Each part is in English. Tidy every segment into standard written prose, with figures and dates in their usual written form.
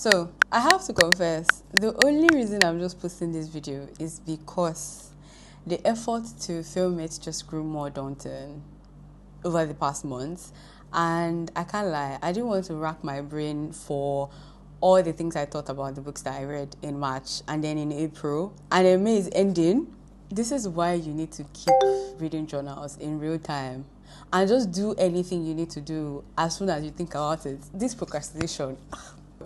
So I have to confess, the only reason I'm just posting this video is because the effort to film it just grew more daunting over the past months, and I can't lie, I didn't want to rack my brain for all the things I thought about the books that I read in March and then in April, and then May is ending. This is why you need to keep reading journals in real time and just do anything you need to do as soon as you think about it. This procrastination.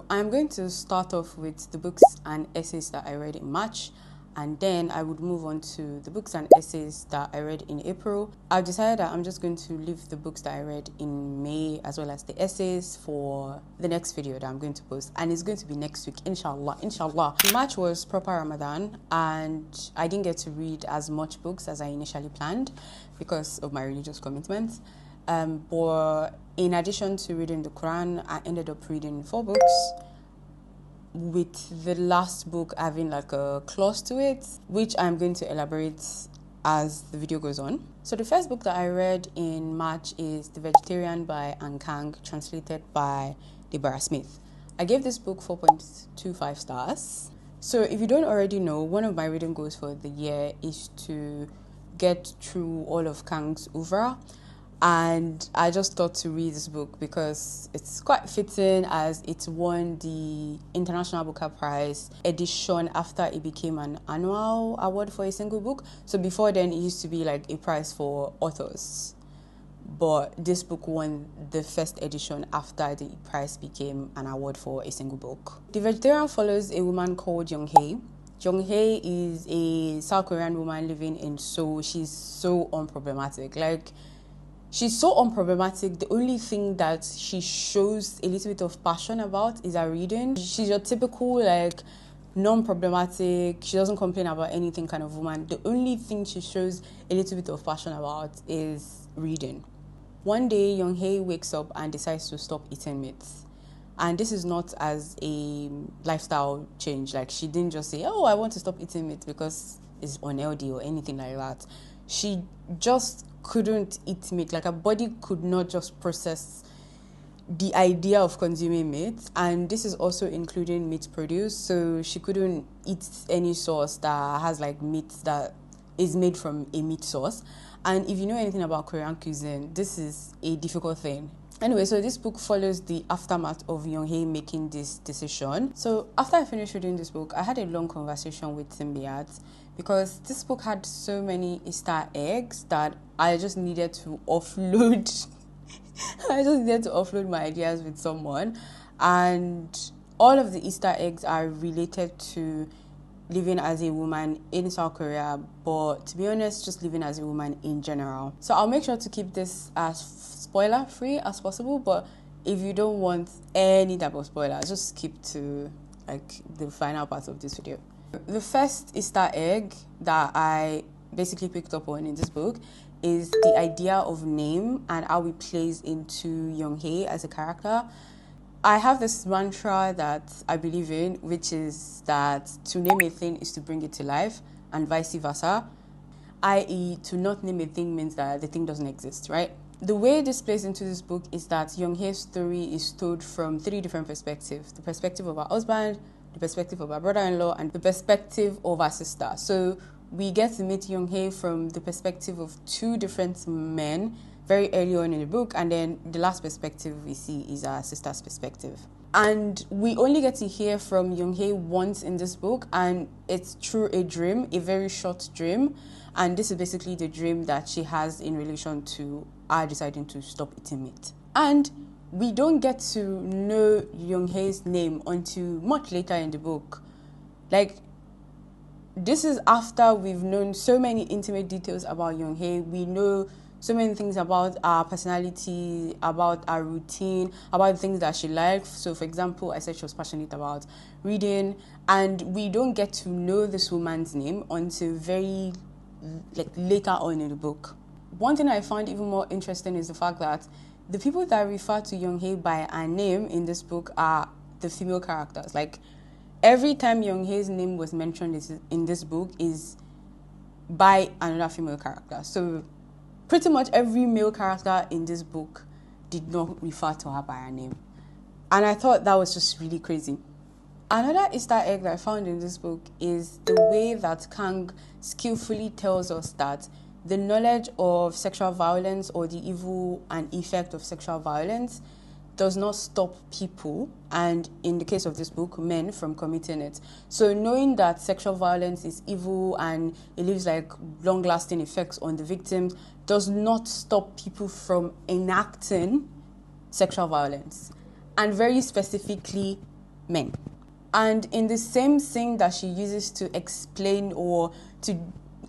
I'm going to start off with the books and essays that I read in March, and then I would move on to the books and essays that I read in April. I've decided that I'm just going to leave the books that I read in May as well as the essays for the next video that I'm going to post, and it's going to be next week, inshallah. March was proper Ramadan, and I didn't get to read as much books as I initially planned because of my religious commitments. But in addition to reading the Quran, I ended up reading 4 books, with the last book having like a clause to it, which I'm going to elaborate as the video goes on. So the first book that I read in March is The Vegetarian by Han Kang, translated by Deborah Smith. I gave this book 4.25 stars. So if you don't already know, one of my reading goals for the year is to get through all of Kang's oeuvre. And I just thought to read this book because it's quite fitting, as it won the International Booker Prize edition after it became an annual award for a single book. So before then, it used to be like a prize for authors. But this book won the first edition after the prize became an award for a single book. The Vegetarian follows a woman called Young-hae. Young-hae is a South Korean woman living in Seoul. She's so unproblematic. She's so unproblematic. The only thing that she shows a little bit of passion about is her reading. She's your typical, non-problematic, she doesn't complain about anything kind of woman. The only thing she shows a little bit of passion about is reading. One day, Young-hae wakes up and decides to stop eating meat. And this is not as a lifestyle change. She didn't just say, oh, I want to stop eating meat because it's unhealthy or anything like that. She just couldn't eat meat. Her body could not just process the idea of consuming meat, and this is also including meat produce. So she couldn't eat any sauce that has meat that is made from a meat source. And if you know anything about Korean cuisine, this is a difficult thing. Anyway, so this book follows the aftermath of Young-hae making this decision. So after I finished reading this book, I had a long conversation with Simbiat because this book had so many Easter eggs that I just needed to offload. I just needed to offload my ideas with someone. And all of the Easter eggs are related to living as a woman in South Korea, but to be honest, just living as a woman in general. So I'll make sure to keep this as spoiler free as possible, but if you don't want any type of spoiler, just skip to the final part of this video. The first Easter egg that I basically picked up on in this book is the idea of name and how it plays into Young-hae as a character. I have this mantra that I believe in, which is that to name a thing is to bring it to life, and vice versa. I.e., to not name a thing means that the thing doesn't exist, right? The way this plays into this book is that Young-hae's story is told from 3 different perspectives. The perspective of her husband, the perspective of her brother-in-law, and the perspective of her sister. So we get to meet Young-hae from the perspective of 2 different men very early on in the book, and then the last perspective we see is our sister's perspective. And we only get to hear from Young-hae once in this book, and it's through a dream, a very short dream. And this is basically the dream that she has in relation to her deciding to stop eating meat. And we don't get to know Young-hae's name until much later in the book. This is after we've known so many intimate details about Young-hae. We know so many things about our personality, about our routine, about the things that she likes. So, for example, I said she was passionate about reading, and we don't get to know this woman's name until very later on in the book. One thing I found even more interesting is the fact that the people that refer to Young-hae by her name in this book are the female characters. Every time Young-hae's name was mentioned in this book is by another female character. So pretty much every male character in this book did not refer to her by her name. And I thought that was just really crazy. Another Easter egg that I found in this book is the way that Kang skillfully tells us that the knowledge of sexual violence or the evil and effect of sexual violence does not stop people, and in the case of this book, men, from committing it. So knowing that sexual violence is evil and it leaves like long-lasting effects on the victims does not stop people from enacting sexual violence, and very specifically men. And in the same thing that she uses to explain or to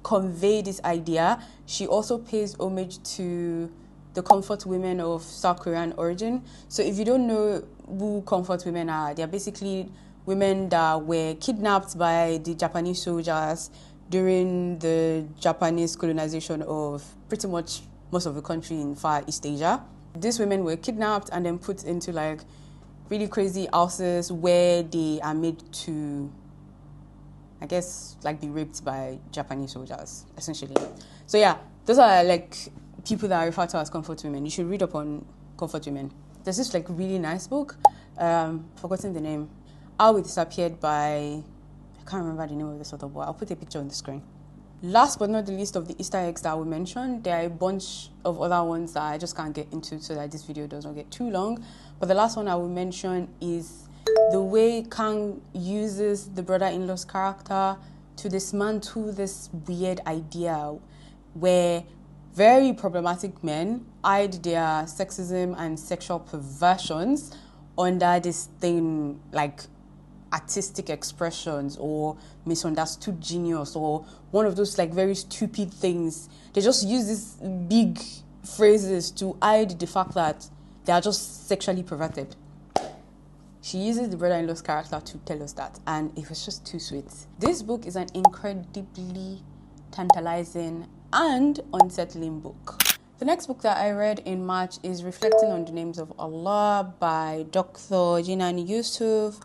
convey this idea, she also pays homage to the comfort women of South Korean origin. So if you don't know who comfort women are, they're basically women that were kidnapped by the Japanese soldiers during the Japanese colonization of pretty much most of the country in Far East Asia. These women were kidnapped and then put into like really crazy houses where they are made to, I guess, like be raped by Japanese soldiers, essentially. So yeah, those are like people that are referred to as comfort women. You should read up on comfort women. There's this like really nice book, forgotten the name, How We Disappeared by, I can't remember the name of this author, but I'll put a picture on the screen. Last but not the least of the Easter eggs that we mentioned, there are a bunch of other ones that I just can't get into so that this video does not get too long. But the last one I will mention is the way Kang uses the brother-in-law's character to dismantle this weird idea where very problematic men hide their sexism and sexual perversions under this thing like artistic expressions or misunderstood genius or one of those like very stupid things. They just use these big phrases to hide the fact that they are just sexually perverted. She uses the brother-in-law's character to tell us that, and it was just too sweet. This book is an incredibly tantalizing and unsettling book. The next book that I read in March is Reflecting on the Names of Allah by Dr. Jinan Yousef.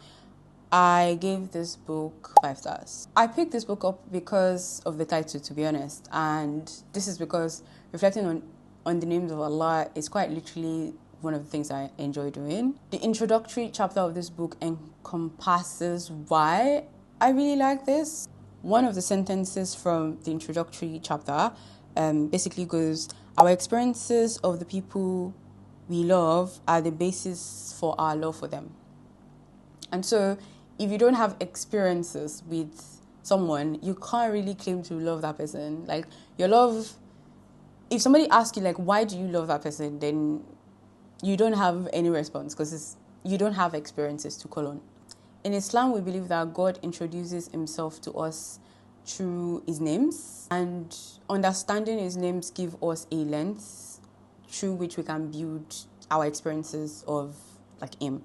I gave this book 5 stars. I picked this book up because of the title, to be honest, and this is because reflecting on the names of Allah is quite literally one of the things I enjoy doing. The introductory chapter of this book encompasses why I really like this. One of the sentences from the introductory chapter basically goes, our experiences of the people we love are the basis for our love for them. And so if you don't have experiences with someone, you can't really claim to love that person. Like your love, if somebody asks you like, why do you love that person? Then you don't have any response because you don't have experiences to call on. In Islam, we believe that God introduces himself to us through his names, and understanding his names give us a lens through which we can build our experiences of like him.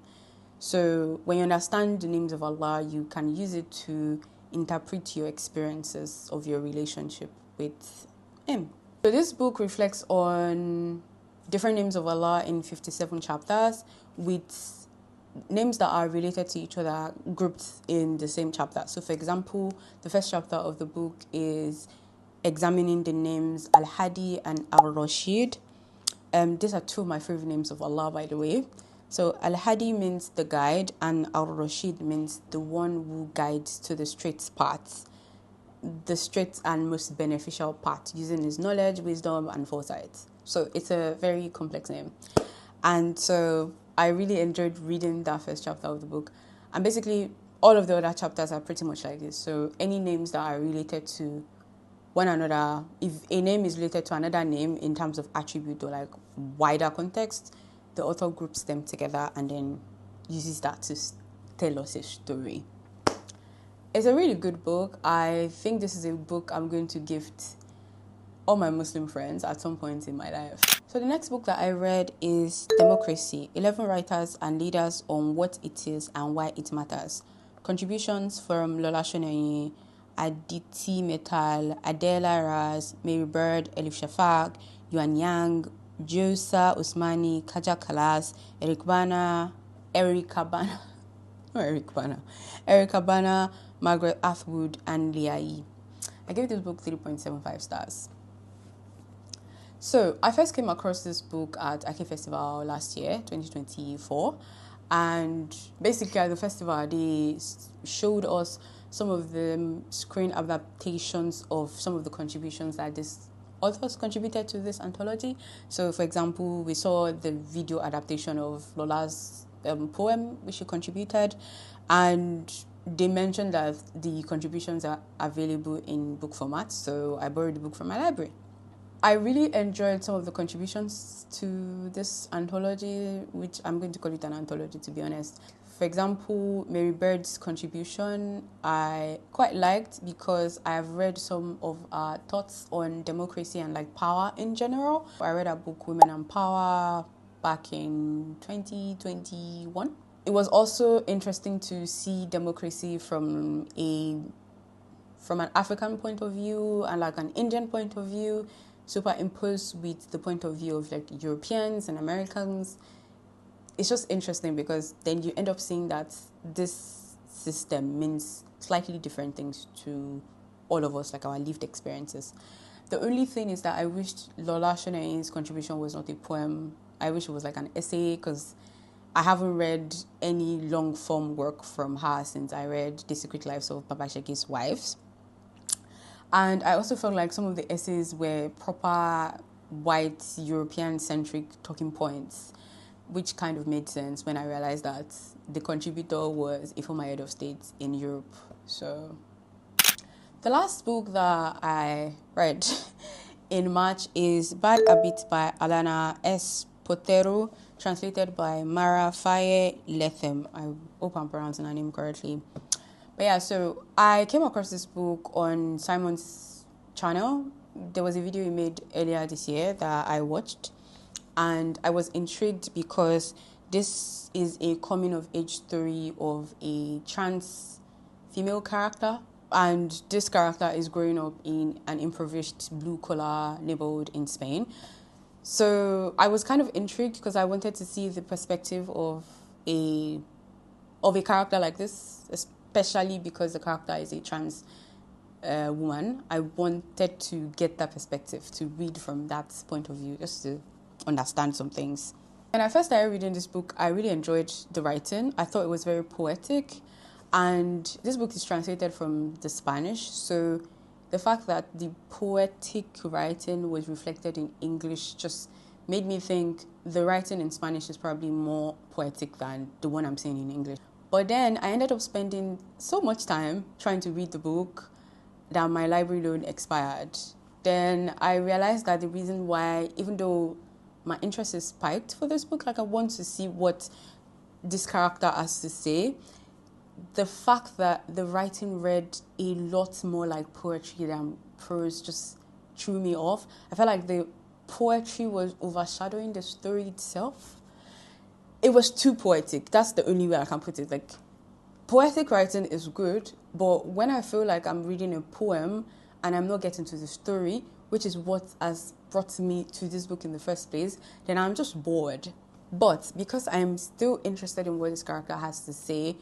So when you understand the names of Allah, you can use it to interpret your experiences of your relationship with him. So this book reflects on different names of Allah in 57 chapters with names that are related to each other grouped in the same chapter. So for example, the first chapter of the book is examining the names Al-Hadi and Al-Rashid. These are two of my favorite names of Allah, by the way. So Al-Hadi means the guide and Al-Rashid means the one who guides to the straight path, the straight and most beneficial path, using his knowledge, wisdom and foresight. So it's a very complex name. And so I really enjoyed reading that first chapter of the book. And basically all of the other chapters are pretty much like this. So any names that are related to one another, if a name is related to another name in terms of attribute or like wider context, the author groups them together and then uses that to tell us a story. It's a really good book. I think this is a book I'm going to gift all my Muslim friends at some point in my life. So the next book that I read is Democracy, 11 Writers and Leaders on What It Is and Why It Matters. Contributions from Lola Shoneyi, Aditi Metal, Adela Raz, Mary Bird, Elif Shafak, Yuan Yang, Josa Usmani, Kaja Kalas, Erika Bana, Margaret Athwood, and Liai. I gave this book 3.75 stars. So I first came across this book at Ake Festival last year, 2024, And basically at the festival, they showed us some of the screen adaptations of some of the contributions that this authors contributed to this anthology. So, for example, we saw the video adaptation of Lola's poem, which she contributed, and they mentioned that the contributions are available in book format. So I borrowed the book from my library. I really enjoyed some of the contributions to this anthology, which I'm going to call it an anthology, to be honest. For example, Mary Bird's contribution I quite liked because I've read some of her thoughts on democracy and like power in general. I read her book Women and Power back in 2021. It was also interesting to see democracy from an African point of view and like an Indian point of view, superimposed with the point of view of like Europeans and Americans. It's just interesting because then you end up seeing that this system means slightly different things to all of us, like our lived experiences. The only thing is that I wished Lola Shone's contribution was not a poem. I wish it was like an essay, because I haven't read any long form work from her since I read The Secret Lives of Baba Sheki's Wives. And I also felt like some of the essays were proper white European-centric talking points, which kind of made sense when I realized that the contributor was Efua, head of state in Europe. So the last book that I read in March is Bad Habits by Alana S. Portero, translated by Mara Faye Letten. I hope I'm pronouncing her name correctly. But yeah, so I came across this book on Simon's channel. There was a video he made earlier this year that I watched, and I was intrigued because this is a coming-of-age story of a trans female character, and this character is growing up in an impoverished blue-collar neighborhood in Spain. So I was kind of intrigued because I wanted to see the perspective of a character like this, especially because the character is a trans woman. I wanted to get that perspective, to read from that point of view, just to understand some things. When I first started reading this book, I really enjoyed the writing. I thought it was very poetic, and this book is translated from the Spanish, so the fact that the poetic writing was reflected in English just made me think the writing in Spanish is probably more poetic than the one I'm seeing in English. But then I ended up spending so much time trying to read the book that my library loan expired. Then I realized that the reason why, even though my interest is spiked for this book, like I want to see what this character has to say, the fact that the writing read a lot more like poetry than prose just threw me off. I felt like the poetry was overshadowing the story itself. It was too poetic. That's the only way I can put it. Like, poetic writing is good, but when I feel like I'm reading a poem and I'm not getting to the story, which is what has brought me to this book in the first place, then I'm just bored. But because I'm still interested in what this character has to say,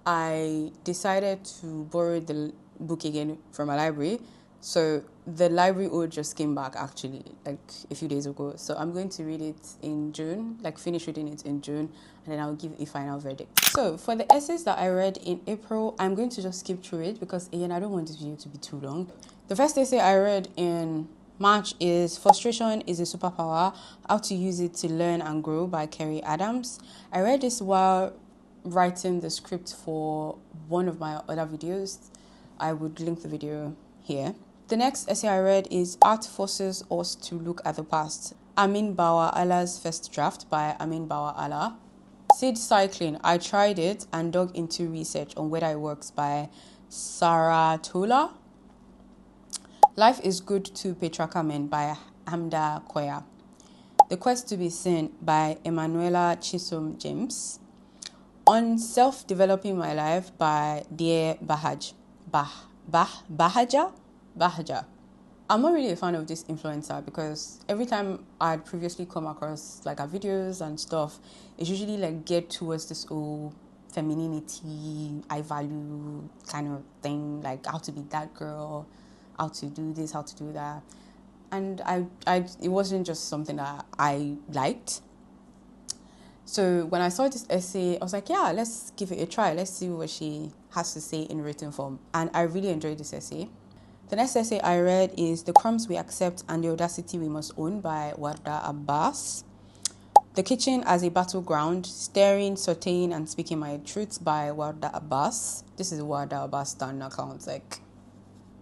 I decided to borrow the book again from my library. So the library ode just came back actually like a few days ago. So I'm going to read it in June, like finish reading it in June, and then I'll give a final verdict. So for the essays that I read in April, I'm going to just skip through it because again, I don't want this video to be too long. The first essay I read in March is Frustration is a Superpower, How to Use It to Learn and Grow by Kerry Adams. I read this while writing the script for one of my other videos. I would link the video here. The next essay I read is Art Forces Us to Look at the Past, Amin Bawa Allah's First Draft by Amin Bawa Allah. Seed Cycling, I tried it and dug into research on whether it works by Sarah Tola. Life is Good to Petrarca Men by Hamda Koya. The Quest to be Seen by Emanuela Chisom James. On Self-Developing My Life by Dear Bahaja. I'm not really a fan of this influencer because every time I'd previously come across like her videos and stuff, it's usually like geared towards this whole femininity, I value kind of thing, like how to be that girl, how to do this, how to do that. And I it wasn't just something that I liked. So when I saw this essay, I was like, yeah, let's give it a try. Let's see what she has to say in written form. And I really enjoyed this essay. The next essay I read is The Crumbs We Accept and the Audacity We Must Own by Warda Abbas. The Kitchen as a Battleground, Staring, Sauteing, and Speaking My Truth by Warda Abbas. This is Warda Abbas stand account.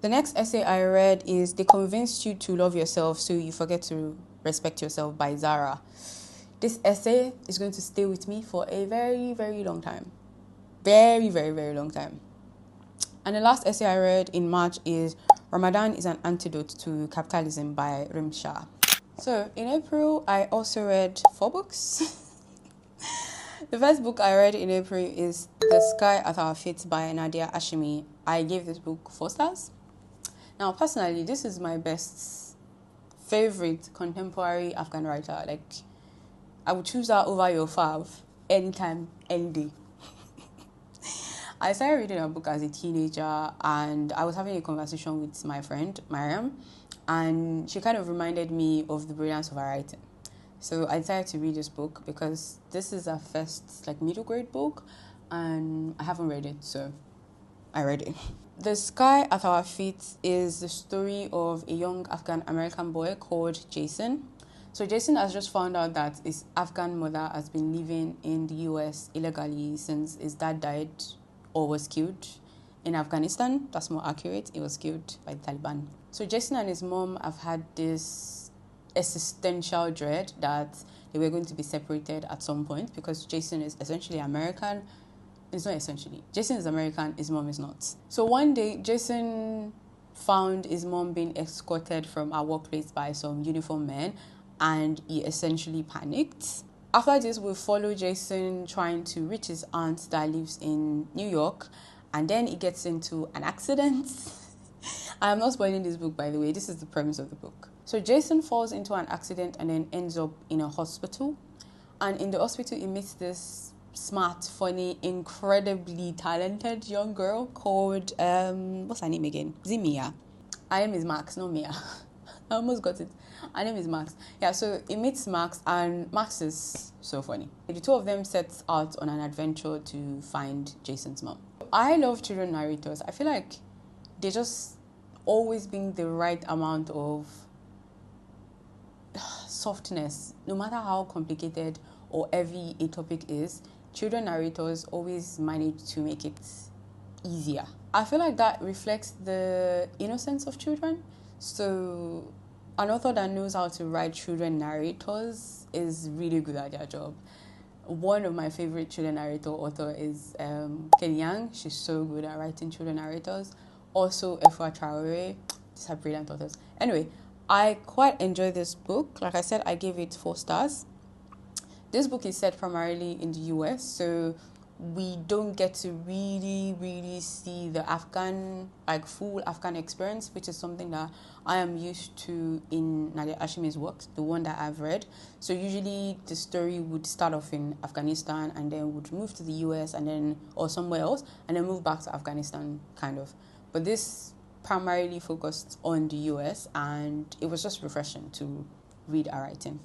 The next essay I read is They Convinced You to Love Yourself So You Forget to Respect Yourself by Zara. This essay is going to stay with me for a very, very long time. Very, very, very long time. And the last essay I read in March is Ramadan is an Antidote to Capitalism by Rimsha. So in April, I also read 4 books. The first book I read in April is The Sky at Our Feet by Nadia Hashimi. I gave this book 4 stars. Now, personally, this is my favorite contemporary Afghan writer. I would choose her over your fav anytime, any day. I started reading her book as a teenager, and I was having a conversation with my friend, Mariam, and she kind of reminded me of the brilliance of her writing. So I decided to read this book because this is her first middle grade book, and I haven't read it, so I read it. The Sky at Our Feet is the story of a young Afghan American boy called Jason. So Jason has just found out that his Afghan mother has been living in the US illegally since his dad died or was killed in Afghanistan. That's more accurate. He was killed by the Taliban. So Jason and his mom have had this existential dread that they were going to be separated at some point because Jason is essentially American. It's not essentially. Jason is American, his mom is not. So one day, Jason found his mom being escorted from our workplace by some uniformed men, and he essentially panicked. After this, we follow Jason trying to reach his aunt that lives in New York, and then he gets into an accident. I am not spoiling this book, by the way. This is the premise of the book. So Jason falls into an accident and then ends up in a hospital. And in the hospital, he meets this smart, funny, incredibly talented young girl called, what's her name again? Is it Mia? Her name is Max, not Mia. I almost got it. Her name is Max. Yeah, so he meets Max, and Max is so funny. The two of them set out on an adventure to find Jason's mom. I love children narrators. I feel like they just always bring the right amount of softness. No matter how complicated or heavy a topic is, children narrators always manage to make it easier. I feel like that reflects the innocence of children. So an author that knows how to write children narrators is really good at their job. One of my favorite children narrator author is Yang. She's so good at writing children narrators. Also, Efua Traoré. These are brilliant authors. Anyway, I quite enjoy this book. Like I said, I gave it 4 stars. This book is set primarily in the US, so we don't get to really see the full Afghan experience, which is something that I am used to in Nadia Hashimi's works, the one that I've read. So usually the story would start off in Afghanistan and then would move to the US or somewhere else and then move back to Afghanistan, kind of. But this primarily focused on the US, and it was just refreshing to read her writing.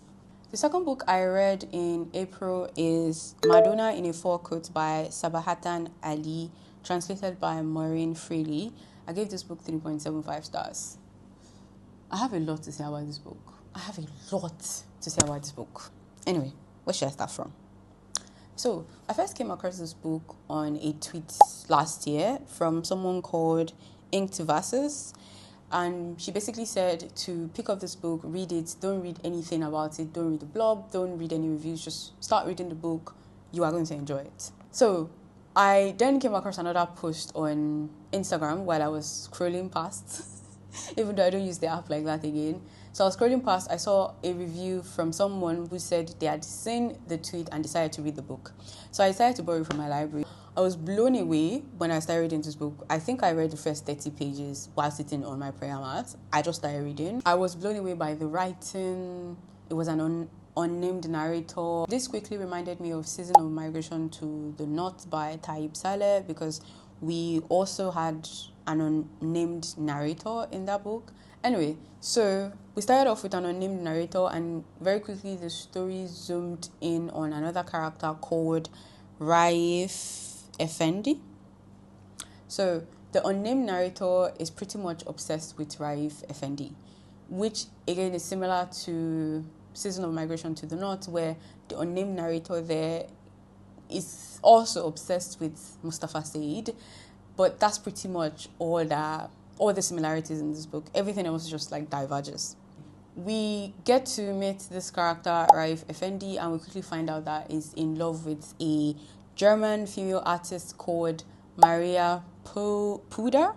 The second book I read in April is Madonna in a Fur Coat by Sabahattin Ali, translated by Maureen freely. I gave this book 3.75 stars. I have a lot to say about this book. Anyway, where should I start from? So, I first came across this book on a tweet last year from someone called Inked Verses. And she basically said to pick up this book, read it, don't read anything about it, don't read the blog, don't read any reviews, just start reading the book, you are going to enjoy it. So I then came across another post on Instagram while I was scrolling past, even though I don't use the app like that again. So I was scrolling past, I saw a review from someone who said they had seen the tweet and decided to read the book. So I decided to borrow it from my library. I was blown away when I started reading this book. I think I read the first 30 pages while sitting on my prayer mat. I just started reading. I was blown away by the writing. It was an unnamed narrator. This quickly reminded me of Season of Migration to the North by Tayeb Salih, because we also had an unnamed narrator in that book. Anyway, so we started off with an unnamed narrator, and very quickly the story zoomed in on another character called Raif Effendi. So the unnamed narrator is pretty much obsessed with Raif Effendi, which again is similar to Season of Migration to the North, where the unnamed narrator there is also obsessed with Mustafa Said, but that's pretty much all the similarities in this book. Everything else just like diverges. We get to meet this character, Raif Effendi, and we quickly find out that he's in love with a German female artist called Maria Puder.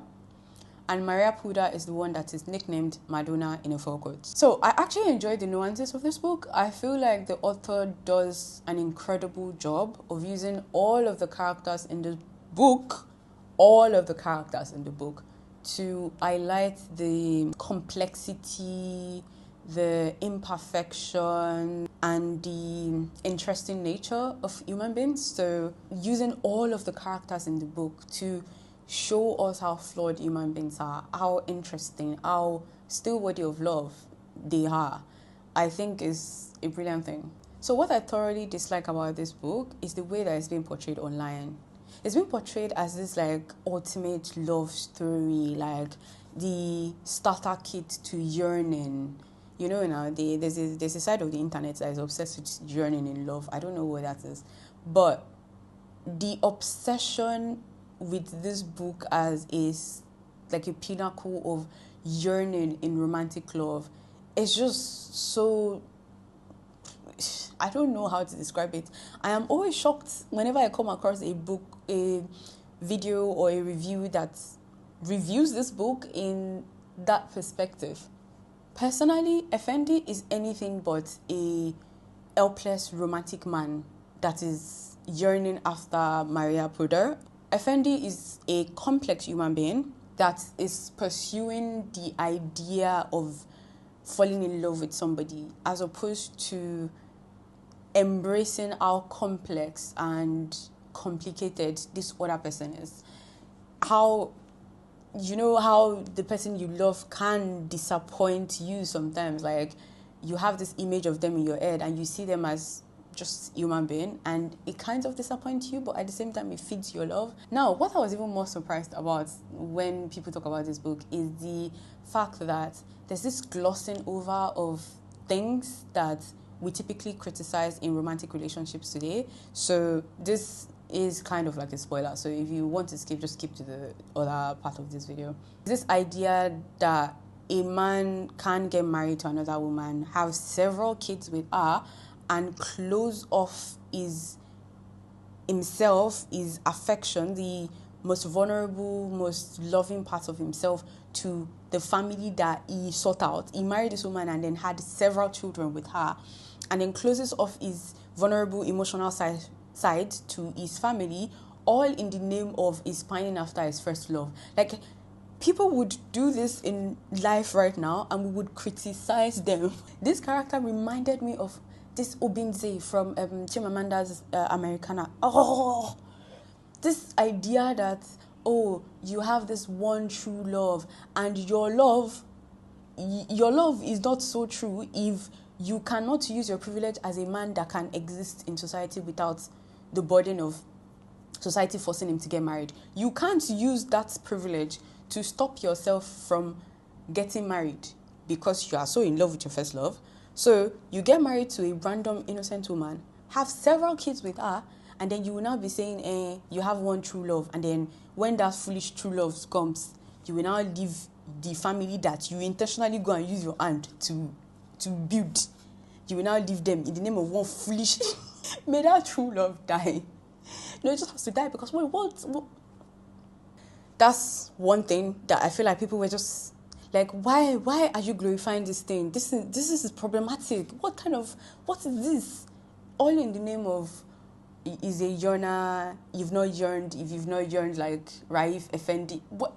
And Maria Puder is the one that is nicknamed Madonna in Efua quotes. So I actually enjoyed the nuances of this book. I feel like the author does an incredible job of using all of the characters in the book, to highlight the complexity, the imperfection, and the interesting nature of human beings. So using all of the characters in the book to show us how flawed human beings are, how interesting, how still worthy of love they are, I think is a brilliant thing. So what I thoroughly dislike about this book is the way that it's being portrayed online. It's been portrayed as this like ultimate love story, like the starter kit to yearning. You know, now there's a side of the internet that is obsessed with yearning in love. I don't know what that is, but the obsession with this book as is like a pinnacle of yearning in romantic love is just so, I don't know how to describe it. I am always shocked whenever I come across a book, a video or a review that reviews this book in that perspective. Personally, Effendi is anything but a helpless romantic man that is yearning after Maria Puder. Effendi is a complex human being that is pursuing the idea of falling in love with somebody, as opposed to embracing how complex and complicated this other person is. How, you know, how the person you love can disappoint you sometimes. Like, you have this image of them in your head and you see them as just human being, and it kind of disappoints you, but at the same time it feeds your love. Now, what I was even more surprised about when people talk about this book is the fact that there's this glossing over of things that we typically criticize in romantic relationships today. So this is kind of like a spoiler, so if you want to skip, just skip to the other part of this video. This idea that a man can get married to another woman, have several kids with her, and close off himself, his affection, the most vulnerable, most loving part of himself to the family that he sought out. He married this woman and then had several children with her, and then closes off his vulnerable emotional side to his family, all in the name of his pining after his first love. Like, people would do this in life right now and we would criticize them. This character reminded me of this Obinze from Chimamanda's Americana. Oh, this idea that, oh, you have this one true love, and your love is not so true if you cannot use your privilege as a man that can exist in society without the burden of society forcing him to get married. You can't use that privilege to stop yourself from getting married because you are so in love with your first love. So you get married to a random innocent woman, have several kids with her, and then you will now be saying, you have one true love. And then when that foolish true love comes, you will now leave the family that you intentionally go and use your hand to build. You will now leave them in the name of one foolish... May that true love die. No, it just has to die because what? That's one thing that I feel like people were just... Like, why are you glorifying this thing? This is problematic. What is this? All in the name of, is a yearner, you've not yearned, if you've not yearned like Raif Effendi. What?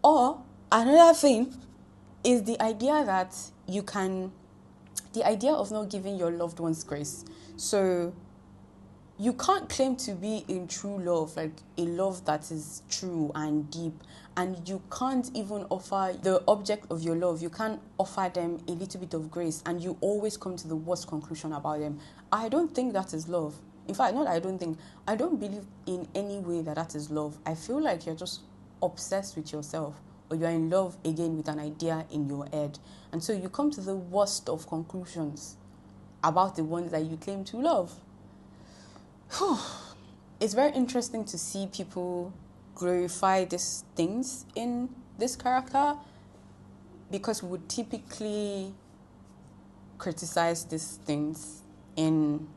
Or, another thing is the idea that the idea of not giving your loved ones grace. So, you can't claim to be in true love, like a love that is true and deep, and you can't even offer the object of your love, you can't offer them a little bit of grace, and you always come to the worst conclusion about them. I don't think that is love. In fact, not I don't believe in any way that is love. I feel like you're just obsessed with yourself, or you're in love again with an idea in your head. And so you come to the worst of conclusions about the ones that you claim to love. It's very interesting to see people glorify these things in this character, because we would typically criticize these things in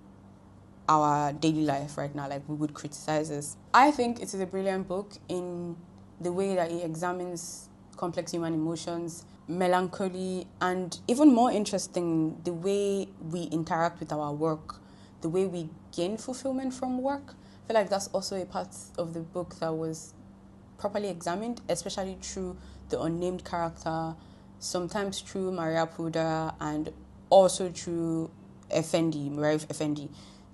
our daily life right now. Like, we would criticize this. I think it is a brilliant book in the way that it examines complex human emotions, melancholy, and even more interesting, the way we interact with our work, the way we gain fulfillment from work. I feel like that's also a part of the book that was properly examined, especially through the unnamed character, sometimes through Maria Puda, and also through Raif Effendi.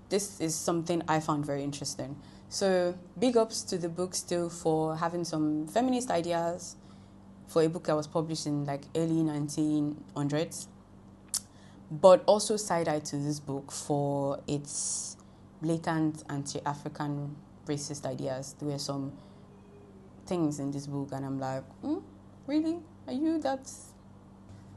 This is something I found very interesting. So big ups to the book still for having some feminist ideas for a book that was published in like early 1900s. But also side-eye to this book for its blatant anti-African racist ideas. There were some things in this book and I'm like, really? Are you that?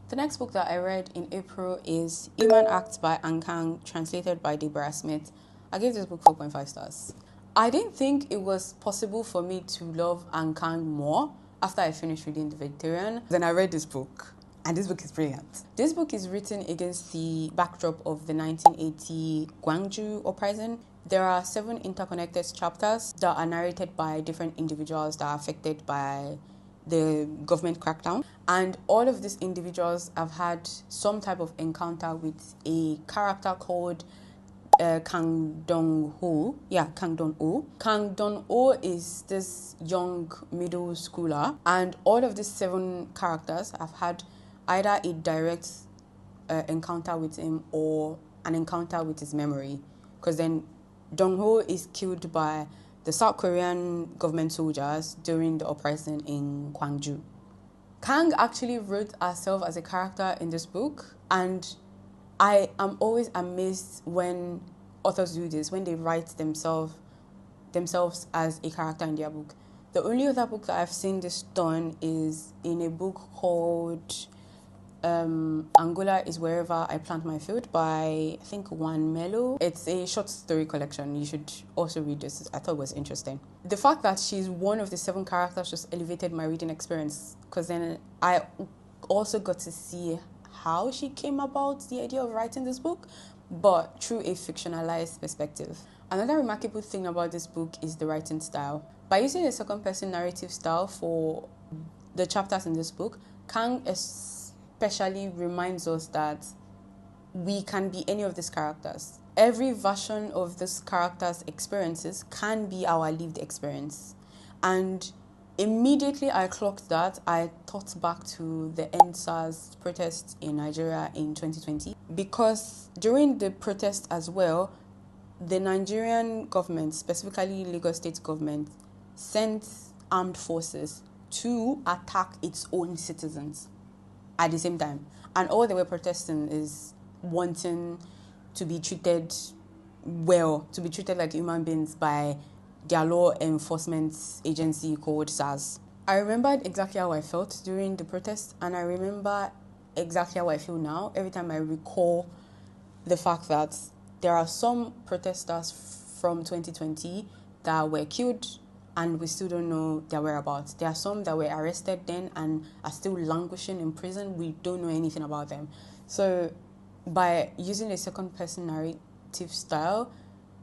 The next book that I read in April is Human Acts by Han Kang, translated by Deborah Smith. I gave this book 4.5 stars. I didn't think it was possible for me to love Han Kang more after I finished reading The Vegetarian. Then I read this book, and this book is brilliant. This book is written against the backdrop of the 1980 Gwangju uprising. There are 7 interconnected chapters that are narrated by different individuals that are affected by the government crackdown. And all of these individuals have had some type of encounter with a character called Kang Dong-ho. Kang Dong-ho. Kang Dong-ho is this young middle schooler, and all of these 7 characters have had either a direct encounter with him or an encounter with his memory. Because then Dong-ho is killed by the South Korean government soldiers during the uprising in Gwangju. Kang actually wrote herself as a character in this book, and I am always amazed when authors do this, when they write themselves as a character in their book. The only other book that I've seen this done is in a book called Angola is Wherever I Plant My Field by, I think, Juan Melo. It's a short story collection. You should also read this. I thought it was interesting. The fact that she's one of the 7 characters just elevated my reading experience, because then I also got to see how she came about the idea of writing this book, but through a fictionalized perspective. Another remarkable thing about this book is the writing style. By using a second-person narrative style for the chapters in this book, Kang especially reminds us that we can be any of these characters. Every version of this character's experiences can be our lived experience. And immediately I clocked that, I thought back to the EndSARS protests in Nigeria in 2020. Because during the protest as well, the Nigerian government, specifically Lagos State government, sent armed forces to attack its own citizens at the same time. And all they were protesting is wanting to be treated well, to be treated like human beings by their law enforcement agency called SARS. I remembered exactly how I felt during the protest, and I remember exactly how I feel now every time I recall the fact that there are some protesters from 2020 that were killed and we still don't know their whereabouts. There are some that were arrested then and are still languishing in prison. We don't know anything about them. So by using a second-person narrative style,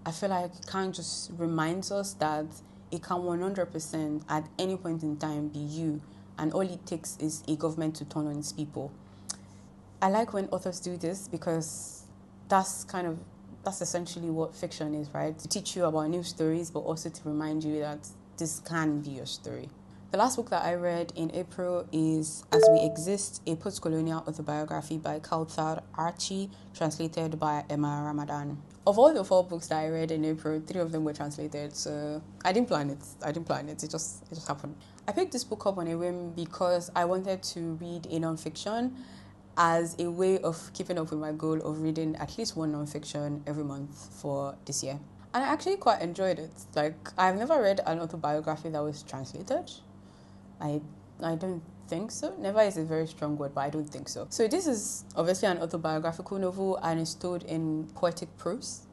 I feel like Kang just reminds us that it can 100% at any point in time be you, and all it takes is a government to turn on its people. I like when authors do this because that's essentially what fiction is, right? To teach you about new stories, but also to remind you that this can be your story. The last book that I read in April is As We Exist, a postcolonial autobiography by Kaoutar Harchi, translated by Emma Ramadan. Of all the 4 books that I read in April, 3 of them were translated, so I didn't plan it. It just happened. I picked this book up on a whim because I wanted to read a non-fiction as a way of keeping up with my goal of reading at least one non-fiction every month for this year. And I actually quite enjoyed it. Like, I've never read an autobiography that was translated. I don't think so. Never is a very strong word, but I don't think so. So this is obviously an autobiographical novel and it's told in poetic prose,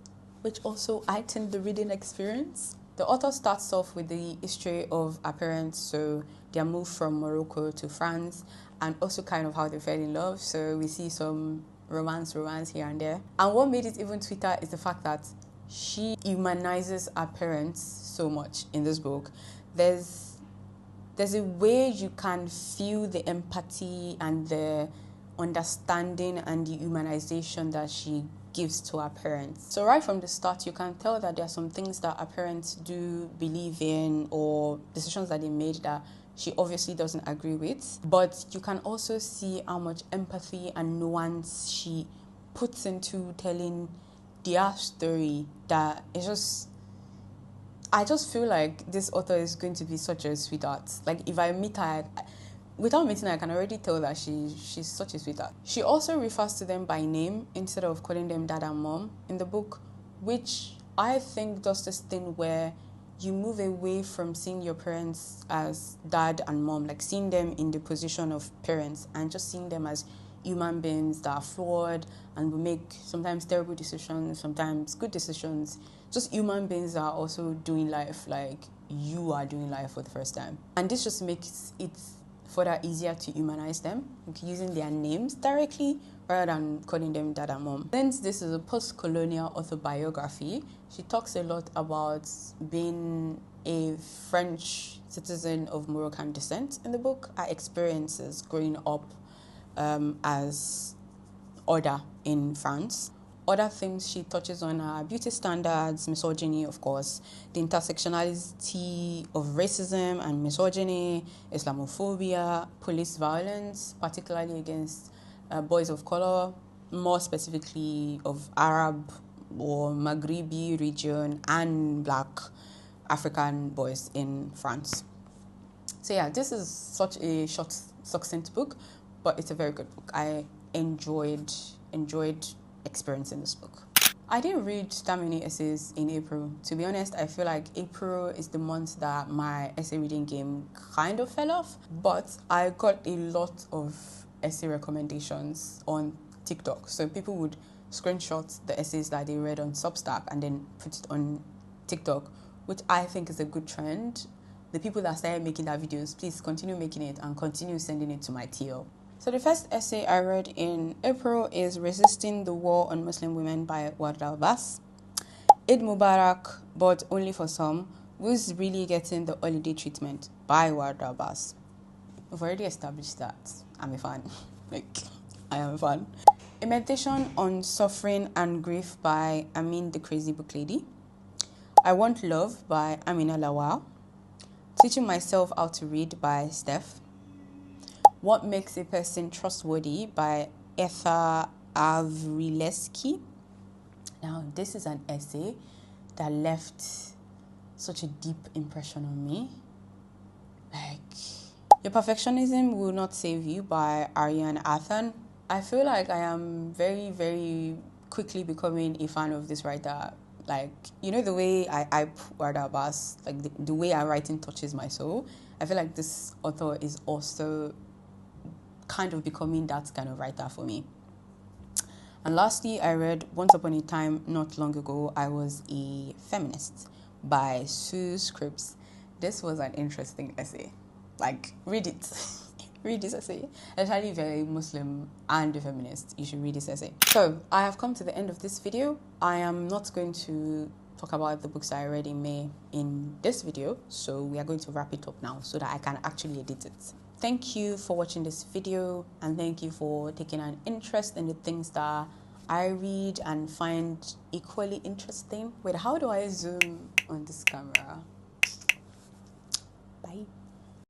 which also heightened the reading experience. The author starts off with the history of her parents, so their move from Morocco to France, and also kind of how they fell in love. So we see some romance here and there. And what made it even sweeter is the fact that she humanizes her parents so much in this book. There's a way you can feel the empathy and the understanding and the humanization that she gives to her parents. So right from the start, you can tell that there are some things that her parents do believe in or decisions that they made that she obviously doesn't agree with. But you can also see how much empathy and nuance she puts into telling their story, that it's just... I just feel like this author is going to be such a sweetheart. Like, if I meet her, without meeting her, I can already tell that she's such a sweetheart. She also refers to them by name instead of calling them dad and mom in the book, which I think does this thing where you move away from seeing your parents as dad and mom, like seeing them in the position of parents and just seeing them as human beings that are flawed and will make sometimes terrible decisions, sometimes good decisions. Just human beings that are also doing life like you are doing life for the first time. And this just makes it further easier to humanize them, like using their names directly rather than calling them dad and mom. Since this is a post-colonial autobiography, she talks a lot about being a French citizen of Moroccan descent in the book, her experiences growing up as Oda in France. Other things she touches on are beauty standards, misogyny, of course, the intersectionality of racism and misogyny, Islamophobia, police violence, particularly against boys of color, more specifically of Arab or Maghrebi region and Black African boys in France. So yeah, this is such a short, succinct book, but it's a very good book. I enjoyed experiencing this book. I didn't read that many essays in April. To be honest, I feel like April is the month that my essay reading game kind of fell off, but I got a lot of essay recommendations on TikTok. So people would screenshot the essays that they read on Substack and then put it on TikTok, which I think is a good trend. The people that started making that videos, please continue making it and continue sending it to my TL. So the first essay I read in April is Resisting the War on Muslim Women by Warda Abbas. Eid Mubarak, but only for some. Who's really getting the holiday treatment by Warda Abbas? We've already established that I'm a fan. I am a fan. A Meditation on Suffering and Grief by Amin the Crazy Book Lady. I Want Love by Amina Lawal. Teaching Myself How to Read by Steph. What Makes a Person Trustworthy by Efua Avrileski. Now, this is an essay that left such a deep impression on me. Your Perfectionism Will Not Save You by Ariane Athan. I feel like I am very, very quickly becoming a fan of this writer. The way I hype Warda Abbas, the way her writing touches my soul. I feel like this author is also kind of becoming that kind of writer for me. And lastly, I read Once Upon a Time Not Long Ago, I Was a Feminist by Sue Scripps. This was an interesting essay. Read it. Read this essay. Especially if you're a Muslim and a feminist, you should read this essay. So, I have come to the end of this video. I am not going to talk about the books that I read in May in this video, so we are going to wrap it up now so that I can actually edit it. Thank you for watching this video, and thank you for taking an interest in the things that I read and find equally interesting. Wait, how do I zoom on this camera? Bye.